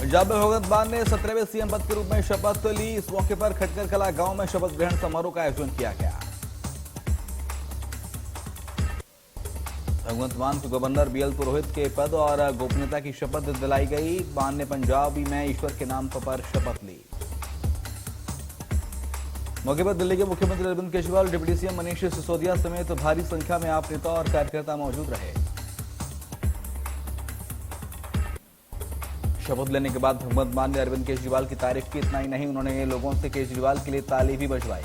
पंजाब में भगवंत मान ने 17वें सीएम पद के रूप में शपथ ली। इस मौके पर खटकर कला गांव में शपथ ग्रहण समारोह का आयोजन किया गया। भगवंत मान को गवर्नर बीएल पुरोहित के पद और गोपनीयता की शपथ दिलाई गई। मान ने पंजाबी में ईश्वर के नाम पर शपथ ली। मौके पर दिल्ली के मुख्यमंत्री अरविंद केजरीवाल, डिप्टी सीएम मनीष सिसोदिया समेत भारी संख्या में आप नेता और कार्यकर्ता मौजूद रहे। शपथ लेने के बाद भगवंत मान ने अरविंद केजरीवाल की तारीफ की। इतना ही नहीं, उन्होंने लोगों से केजरीवाल के लिए ताली भी बजवाई।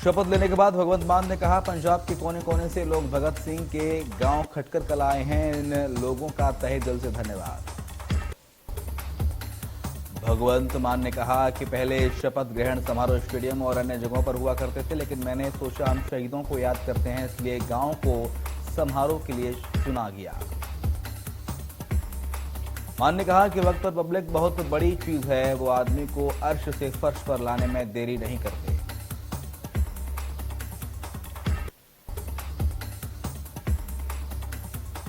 शपथ लेने के बाद भगवंत मान ने कहा, पंजाब के कोने कोने से लोग भगत सिंह के गांव खटकर कला आए हैं। इन लोगों का तहे दिल से धन्यवाद। भगवंत मान ने कहा कि पहले शपथ ग्रहण समारोह स्टेडियम और अन्य जगहों पर हुआ करते थे, लेकिन मैंने सोचा हम शहीदों को याद करते हैं, इसलिए गांव को समारोह के लिए चुना गया। मान ने कहा कि वक्त पर पब्लिक बहुत बड़ी चीज है, वो आदमी को अर्श से फर्श पर लाने में देरी नहीं करते।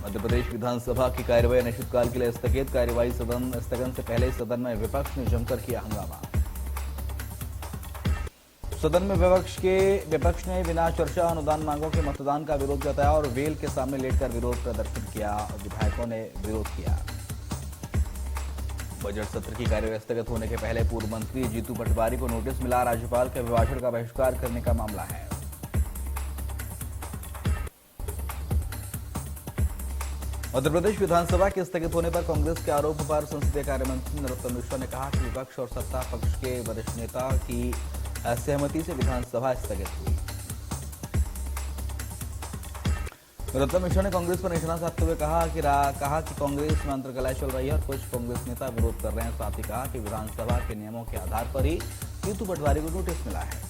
मध्य प्रदेश विधानसभा की कार्यवाही अनिश्चितकाल के लिए स्थगित। कार्यवाही स्थगन से पहले सदन में विपक्ष ने जमकर किया हंगामा। सदन में विपक्ष ने बिना चर्चा अनुदान मांगों के मतदान का विरोध जताया और वेल के सामने लेटकर विरोध प्रदर्शन किया। विधायकों ने विरोध किया। बजट सत्र की कार्यवाही स्थगित होने के पहले पूर्व मंत्री जीतू पटवारी को नोटिस मिला। राज्यपाल के अभिभाषण का बहिष्कार करने का मामला है। मध्य प्रदेश विधानसभा के स्थगित होने पर कांग्रेस के आरोप पर संसदीय कार्य मंत्री नरोत्तम मिश्रा ने कहा कि विपक्ष और सत्ता पक्ष के वरिष्ठ नेता की सहमति से विधानसभा स्थगित हुई। नरोत्तम मिश्रा ने कांग्रेस पर निशाना साधते हुए कहा कि कांग्रेस में अंतर्कलह चल रही है और कुछ कांग्रेस नेता विरोध कर रहे हैं। साथ ही कहा कि विधानसभा के नियमों के आधार पर ही जीतू पटवारी को नोटिस मिला है।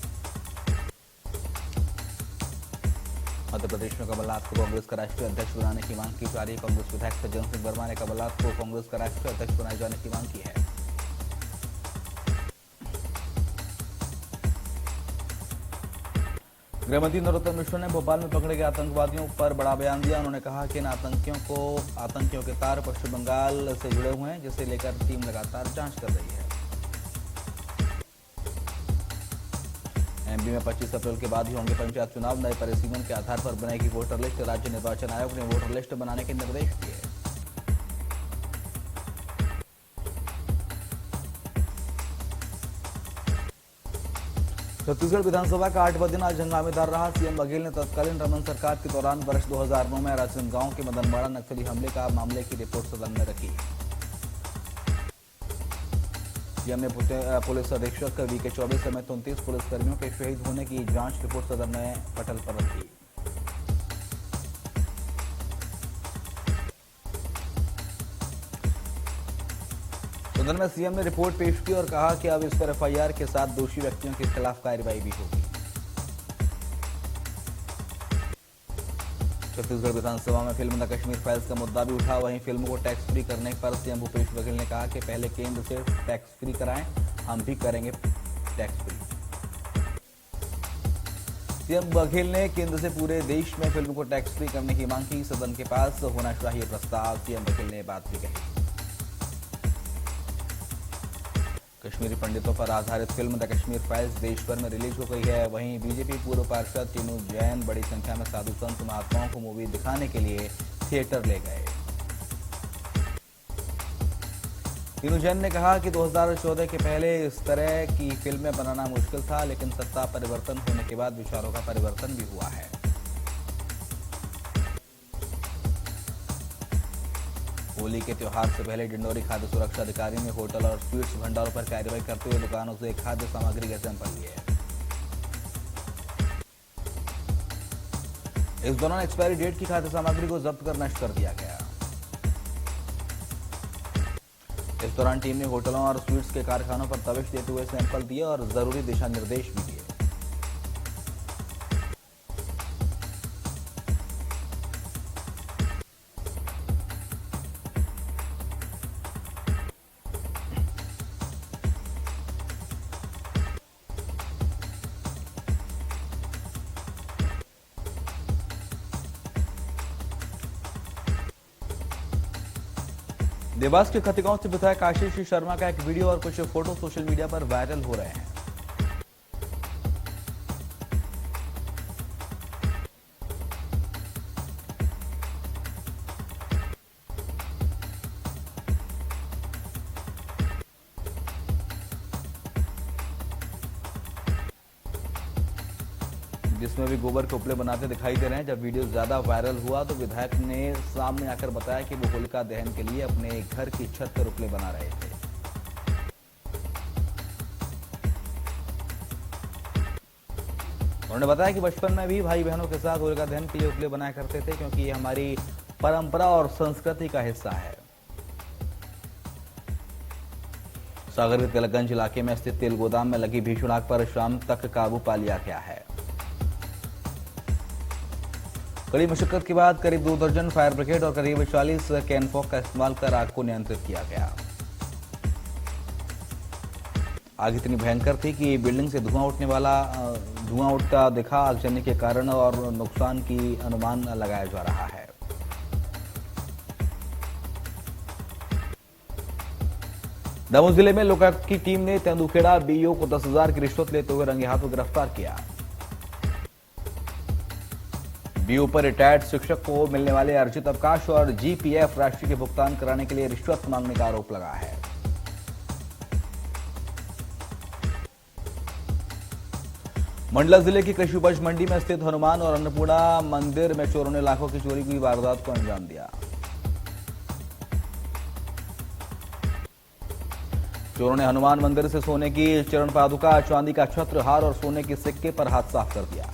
मध्य प्रदेश में कमलनाथ को कांग्रेस का राष्ट्रीय अध्यक्ष बनाने की मांग की जा रही है। कांग्रेस विधायक सज्जन सिंह वर्मा ने कमलनाथ को कांग्रेस का राष्ट्रीय अध्यक्ष बनाए जाने की मांग की है। गृहमंत्री नरोत्तम मिश्रा ने भोपाल में पकड़े गए आतंकवादियों पर बड़ा बयान दिया। उन्होंने कहा कि इन आतंकियों के तार पश्चिम बंगाल से जुड़े हुए हैं, जिसे लेकर टीम लगातार जांच कर रही है। एमपी में 25 अप्रैल के बाद ही होंगे पंचायत चुनाव। नए परिसीमन के आधार पर बनेगी वोटर लिस्ट। राज्य निर्वाचन आयोग ने वोटर लिस्ट बनाने के निर्देश दिए। छत्तीसगढ़ विधानसभा का 8वां दिन आज हंगामेदार रहा। सीएम बघेल ने तत्कालीन रमन सरकार के दौरान वर्ष 2009 में राजनांदगांव के मदनवाड़ा नक्सली हमले का मामले की रिपोर्ट सदन में रखी। सीएम ने पुलिस अधीक्षक वीके चौबे समेत 29 पुलिसकर्मियों के शहीद होने की जांच रिपोर्ट सदन में पटल पर रखी। सदन में सीएम ने रिपोर्ट पेश की और कहा कि अब इस पर एफआईआर के साथ दोषी व्यक्तियों के खिलाफ कार्रवाई भी होगी। छत्तीसगढ़ विधानसभा में फिल्म द कश्मीर फाइल्स का मुद्दा भी उठा। वहीं फिल्म को टैक्स फ्री करने पर सीएम भूपेश बघेल ने कहा कि पहले केंद्र से टैक्स फ्री कराएं, हम भी करेंगे टैक्स फ्री। सीएम बघेल ने केंद्र से पूरे देश में फिल्म को टैक्स फ्री करने की मांग की। सदन के पास होना चाहिए प्रस्ताव। सीएम बघेल ने बात भी कही। कश्मीरी पंडितों पर आधारित फिल्म द कश्मीर फाइल्स देश भर में रिलीज हो गई है। वहीं बीजेपी पूर्व पार्षद टीनू जैन बड़ी संख्या में साधु संत महात्माओं को मूवी दिखाने के लिए थिएटर ले गए। टीनू जैन ने कहा कि 2014 के पहले इस तरह की फिल्में बनाना मुश्किल था, लेकिन सत्ता परिवर्तन होने के बाद विचारों का परिवर्तन भी हुआ है। होली के त्योहार से पहले डिंडोरी खाद्य सुरक्षा अधिकारी ने होटल और स्वीट्स भंडारों पर कार्रवाई करते हुए दुकानों से खाद्य सामग्री के सैंपल लिए। इस दौरान एक्सपायरी डेट की खाद्य सामग्री को जब्त कर नष्ट कर दिया गया। इस दौरान टीम ने होटलों और स्वीट्स के कारखानों पर तविश देते हुए सैंपल दिए और जरूरी दिशा निर्देश भी दिए। देवास के खतिगांव से विधायक आशीष शर्मा का एक वीडियो और कुछ फोटो सोशल मीडिया पर वायरल हो रहे हैं। जिसमें भी गोबर के उपले बनाते दिखाई दे रहे हैं। जब वीडियो ज्यादा वायरल हुआ तो विधायक ने सामने आकर बताया कि वो होलिका दहन के लिए अपने घर की छत पर उपले बना रहे थे। उन्होंने बताया कि बचपन में भी भाई बहनों के साथ होलिका दहन के लिए उपले बनाया करते थे, क्योंकि ये हमारी परंपरा और संस्कृति का हिस्सा है। सागर के तिलकगंज इलाके में स्थित तेल गोदाम में लगी भीषण आग पर शाम तक काबू पा लिया गया है। कड़ी मशक्कत के बाद करीब 2 दर्जन फायर ब्रिगेड और करीब 40 कैनफॉक का इस्तेमाल कर आग को नियंत्रित किया गया। आग इतनी भयंकर थी कि बिल्डिंग से धुआं उठता दिखा। आगजनी के कारण और नुकसान की अनुमान लगाया जा रहा है। दमोह जिले में लोकायुक्त की टीम ने तेंदुखेड़ा बीईओ को 10,000 की रिश्वत लेते हुए रंगे हाथों गिरफ्तार किया। बीईओ पर रिटायर्ड शिक्षक को मिलने वाले अर्जित अवकाश और जीपीएफ राशि के भुगतान कराने के लिए रिश्वत मांगने का आरोप लगा है। मंडला जिले की कृषि उपज मंडी में स्थित हनुमान और अन्नपूर्णा मंदिर में चोरों ने लाखों की चोरी की वारदात को अंजाम दिया। चोरों ने हनुमान मंदिर से सोने की चरण पादुका, चांदी का छत्र, हार और सोने के सिक्के पर हाथ साफ कर दिया।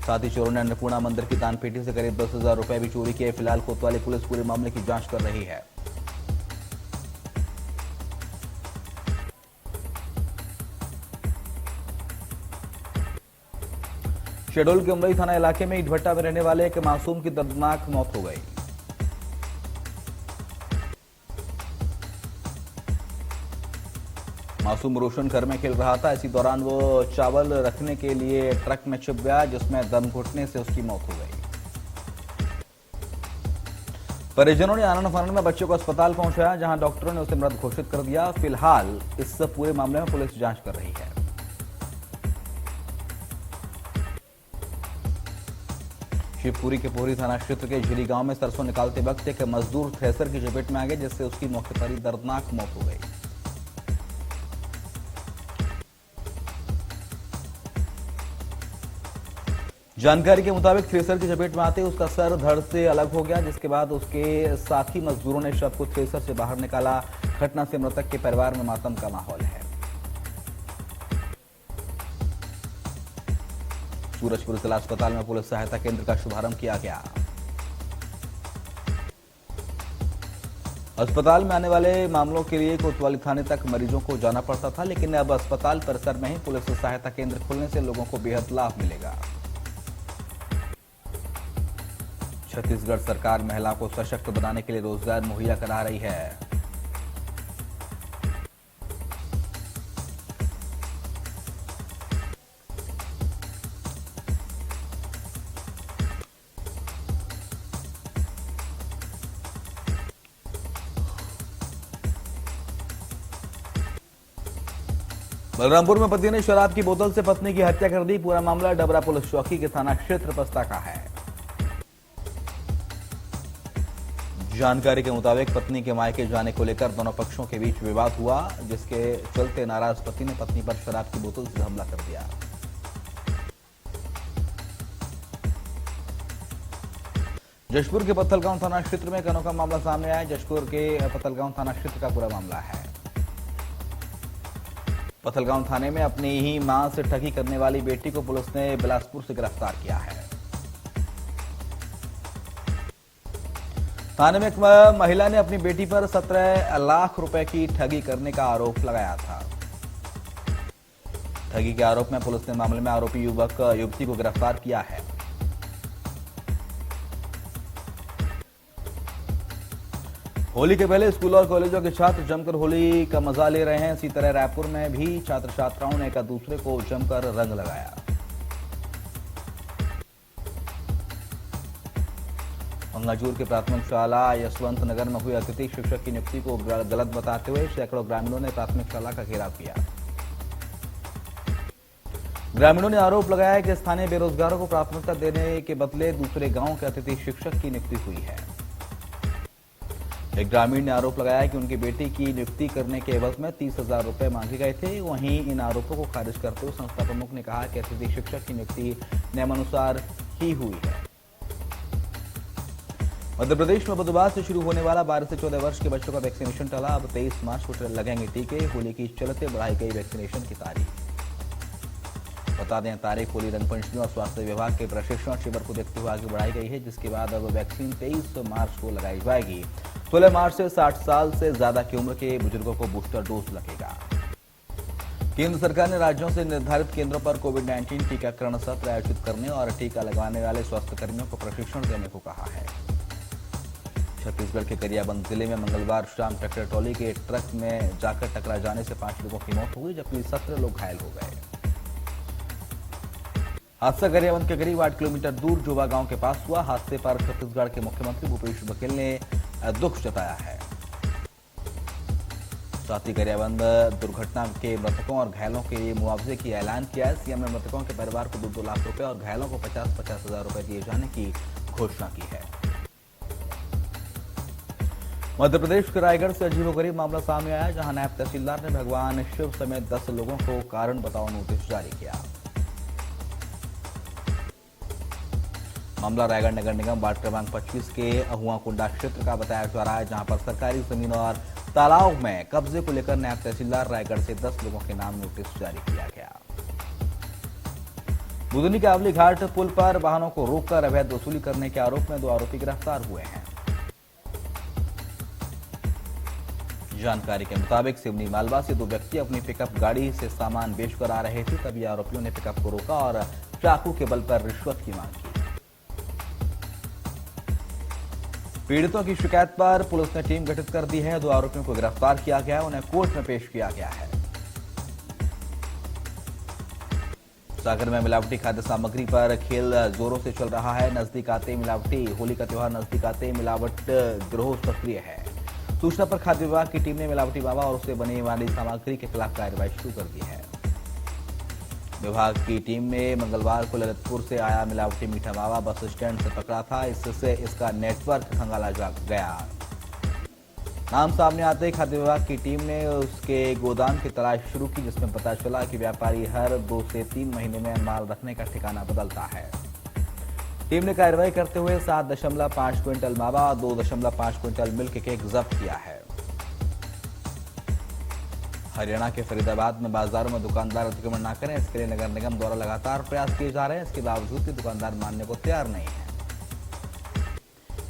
साथ ही चोरों ने अन्नपूर्णा मंदिर की दान पेटी से करीब 10,000 रुपए भी चोरी किए। फिलहाल कोतवाली पुलिस पूरे मामले की जांच कर रही है। शहडोल के उमरई थाना इलाके में ईटभट्टा में रहने वाले एक मासूम की दर्दनाक मौत हो गई। मासूम रोशन घर में खेल रहा था। इसी दौरान वो चावल रखने के लिए ट्रक में छिप गया, जिसमें दम घुटने से उसकी मौत हो गई। परिजनों ने आनन फानन में बच्चे को अस्पताल पहुंचाया, जहां डॉक्टरों ने उसे मृत घोषित कर दिया। फिलहाल इस पूरे मामले में पुलिस जांच कर रही है। शिवपुरी के पोहरी थाना क्षेत्र के झिली गांव में सरसों निकालते वक्त एक मजदूर थ्रेसर की चपेट में आ गए, जिससे उसकी मौके पर ही दर्दनाक मौत हो गई। जानकारी के मुताबिक थ्रेसर की चपेट में आते उसका सर धड़ से अलग हो गया, जिसके बाद उसके साथी मजदूरों ने शव को थ्रेसर से बाहर निकाला। घटना से मृतक के परिवार में मातम का माहौल है। सूरजपुर जिला अस्पताल में पुलिस सहायता केंद्र का शुभारंभ किया गया। अस्पताल में आने वाले मामलों के लिए कोतवाली थाने तक मरीजों को जाना पड़ता था, लेकिन अब अस्पताल परिसर में ही पुलिस सहायता केंद्र खुलने से लोगों को बेहद लाभ मिलेगा। छत्तीसगढ़ सरकार महिला को सशक्त बनाने के लिए रोजगार मुहैया करा रही है। बलरामपुर में पति ने शराब की बोतल से पत्नी की हत्या कर दी। पूरा मामला डबरा पुलिस चौकी के थाना क्षेत्र पस्ता का है। जानकारी के मुताबिक पत्नी के मायके जाने को लेकर दोनों पक्षों के बीच विवाद हुआ, जिसके चलते नाराज पति ने पत्नी पर शराब की बोतल से हमला कर दिया। जशपुर के पत्थलगांव थाना क्षेत्र में एक अनोखा मामला सामने आया। जशपुर के पत्थलगांव थाना क्षेत्र का पूरा मामला है। पत्थलगांव थाने में अपनी ही मां से ठगी करने वाली बेटी को पुलिस ने बिलासपुर से गिरफ्तार किया है। थाने में एक महिला ने अपनी बेटी पर 17 लाख रुपए की ठगी करने का आरोप लगाया था। ठगी के आरोप में पुलिस ने मामले में आरोपी युवती को गिरफ्तार किया है। होली के पहले स्कूल और कॉलेजों के छात्र जमकर होली का मजा ले रहे हैं। इसी तरह रायपुर में भी छात्र छात्राओं ने एक दूसरे को जमकर रंग लगाया। मंगाजूर के प्राथमिक शाला यशवंत नगर में हुई अतिथि शिक्षक की नियुक्ति को गलत बताते हुए सैकड़ों ग्रामीणों ने प्राथमिक शाला का घेराव किया। ग्रामीणों ने आरोप लगाया कि स्थानीय बेरोजगारों को प्राथमिकता देने के बदले दूसरे गांव के अतिथि शिक्षक की नियुक्ति हुई है। एक ग्रामीण ने आरोप लगाया कि उनकी बेटी की नियुक्ति करने के एवज में 30,000 रुपए मांगे गए थे। वहीं इन आरोपों को खारिज करते हुए संस्था प्रमुख ने कहा कि अतिथि शिक्षक की नियुक्ति नियमानुसार ही हुई है। मध्य प्रदेश में बुधवार से शुरू होने वाला 12 से 14 वर्ष के बच्चों का वैक्सीनेशन टला। अब 23 मार्च को लगेंगे टीके। होली की चलते बढ़ाई गई वैक्सीनेशन की तारीख। बता दें, तारीख होली, रंगपंचमी और स्वास्थ्य विभाग के प्रशिक्षण शिविर को देखते हुए आगे बढ़ाई गई है, जिसके बाद अब वैक्सीन 23 मार्च को लगाई जाएगी। 16 मार्च से 60 साल से ज्यादा की उम्र के बुजुर्गों को बूस्टर डोज लगेगा। केंद्र सरकार ने राज्यों से निर्धारित केंद्रों पर कोविड-19 टीकाकरण सत्र आयोजित करने और टीका लगवाने वाले स्वास्थ्यकर्मियों को प्रशिक्षण देने को कहा है। छत्तीसगढ़ के गरियाबंद जिले में मंगलवार शाम ट्रैक्टर ट्रॉली के ट्रक में जाकर टकरा जाने से 5 लोगों की मौत हो गई, जबकि 17 लोग घायल हो गए। हादसा गरियाबंद के करीब 8 किलोमीटर दूर जोवा गांव के पास हुआ। हादसे पर छत्तीसगढ़ के मुख्यमंत्री भूपेश बघेल ने दुख जताया है। साथ ही गरियाबंद दुर्घटना के मृतकों और घायलों के लिए मुआवजे की ऐलान किया है। सीएम ने मृतकों के परिवार को 2-2 लाख रुपए और घायलों को 50-50 हजार रुपए दिए जाने की घोषणा की है। मध्य प्रदेश के रायगढ़ से अजीबोगरीब मामला सामने आया, जहां नायब तहसीलदार ने भगवान शिव समेत 10 लोगों को कारण बताओ नोटिस जारी किया। मामला रायगढ़ नगर निगम वार्ड क्रमांक 25 के अहुआ कुंडा क्षेत्र का बताया जा रहा है, जहां पर सरकारी जमीन और तालाब में कब्जे को लेकर नायब तहसीलदार रायगढ़ से 10 लोगों के नाम नोटिस जारी किया गया। बुधनी के आवली घाट पुल पर वाहनों को रोककर अवैध वसूली करने के आरोप में 2 आरोपी गिरफ्तार हुए हैं। जानकारी के मुताबिक सिवनी मालवा से 2 व्यक्ति अपनी पिकअप गाड़ी से सामान बेचकर आ रहे थे, तभी आरोपियों ने पिकअप को रोका और चाकू के बल पर रिश्वत की मांग की। पीड़ितों की शिकायत पर पुलिस ने टीम गठित कर दी है। 2 आरोपियों को गिरफ्तार किया गया, उन्हें कोर्ट में पेश किया गया है। सागर में मिलावटी खाद्य सामग्री पर खेल जोरों से चल रहा है। नजदीक आते मिलावटी होली का त्योहार नजदीक आते मिलावट गिरोह सक्रिय है। सूचना पर खाद्य विभाग की टीम ने मिलावटी मावा और उससे बनी वाली सामग्री के खिलाफ कार्रवाई शुरू कर दी है। विभाग की टीम ने मंगलवार को ललितपुर से आया मिलावटी मीठा मावा बस स्टैंड से पकड़ा था। इससे इसका नेटवर्क खंगाला जा गया। नाम सामने आते ही खाद्य विभाग की टीम ने उसके गोदाम की तलाश शुरू की, जिसमें पता चला कि व्यापारी हर 2 से 3 महीने में माल रखने का ठिकाना बदलता है। टीम ने कार्रवाई करते हुए 7.5 क्विंटल मावा और 2.5 क्विंटल मिल्क केक जब्त किया है। हरियाणा के फरीदाबाद में बाजारों में दुकानदार अतिक्रमण न करें, इसके लिए नगर निगम द्वारा लगातार प्रयास किए जा रहे हैं। इसके बावजूद भी दुकानदार मानने को तैयार नहीं है।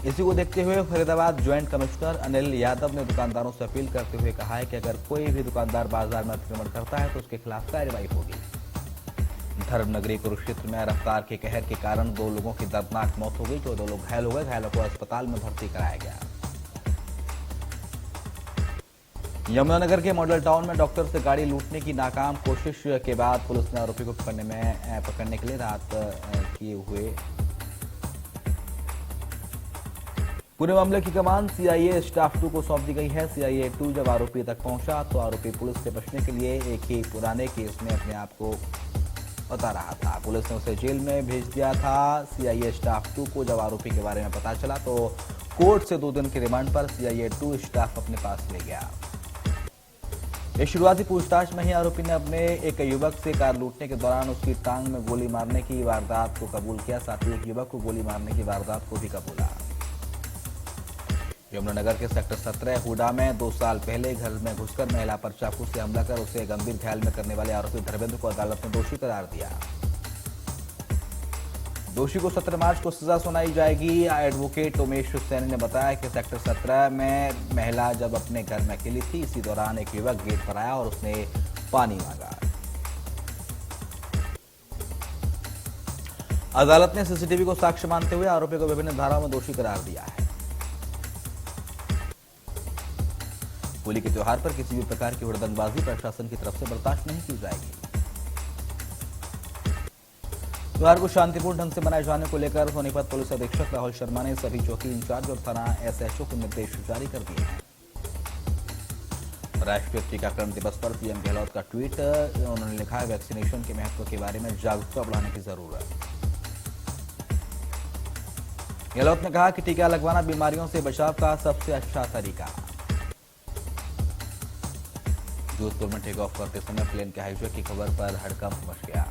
इसी को देखते हुए फरीदाबाद ज्वाइंट कमिश्नर अनिल यादव ने दुकानदारों से अपील करते हुए कहा है कि अगर कोई भी दुकानदार बाजार में अतिक्रमण करता है तो उसके खिलाफ कार्रवाई होगी। धर्मनगरी कुरुक्षेत्र में रफ्तार के कहर के कारण 2 लोगों की दर्दनाक मौत हो गई, 14 लोग घायल हो गए। घायलों को अस्पताल में भर्ती कराया गया। यमुनानगर के मॉडल टाउन में डॉक्टर से गाड़ी लूटने की नाकाम कोशिश के बाद पुलिस ने आरोपी को पकड़ने के लिए रात किए हुए पूरे मामले की कमान सीआईए स्टाफ 2 को सौंप दी गई है। सीआईए 2 जब आरोपी तक पहुंचा तो आरोपी पुलिस से बचने के लिए एक ही पुराने केस में अपने आप को बता रहा था। पुलिस ने उसे जेल में भेज दिया था। सीआईए स्टाफ 2 को जब आरोपी के बारे में पता चला तो कोर्ट से 2 दिन के रिमांड पर सीआईए 2 स्टाफ अपने पास ले गया। इस शुरुआती पूछताछ में ही आरोपी ने अपने एक युवक से कार लूटने के दौरान उसकी टांग में गोली मारने की वारदात को कबूल किया। साथ ही एक युवक को गोली मारने की वारदात को भी कबूला। यमुनानगर के सेक्टर 17 हुडा में 2 साल पहले घर में घुसकर महिला पर चाकू से हमला कर उसे गंभीर घायल में करने वाले आरोपी धर्मेंद्र को अदालत ने दोषी करार दिया। दोषी को 17 मार्च को सजा सुनाई जाएगी। एडवोकेट उमेश सैनी ने बताया कि सेक्टर 17 में महिला जब अपने घर में अकेली थी, इसी दौरान एक युवक गेट पर आया और उसने पानी मांगा। अदालत ने सीसीटीवी को साक्ष्य मानते हुए आरोपी को विभिन्न धाराओं में दोषी करार दिया है। होली के त्योहार पर किसी भी प्रकार की हुड़दंगबाजी प्रशासन की तरफ से बर्दाश्त नहीं की जाएगी। त्योहार को शांतिपूर्ण ढंग से मनाए जाने को लेकर सोनीपत पुलिस अधीक्षक राहुल शर्मा ने सभी चौकी इंचार्ज और थाना एसएचओ को निर्देश जारी कर दिए हैं। राष्ट्रीय टीकाकरण दिवस पर पीएम गहलोत का ट्वीट, उन्होंने लिखा है वैक्सीनेशन के महत्व के बारे में जागरूकता बढ़ाने की जरूरत। गहलोत ने कहा कि टीका लगवाना बीमारियों से बचाव का सबसे अच्छा तरीका। जोधपुर में टेक ऑफ करते समय प्लेन के हाईजैक की खबर पर हड़कंप मच गया।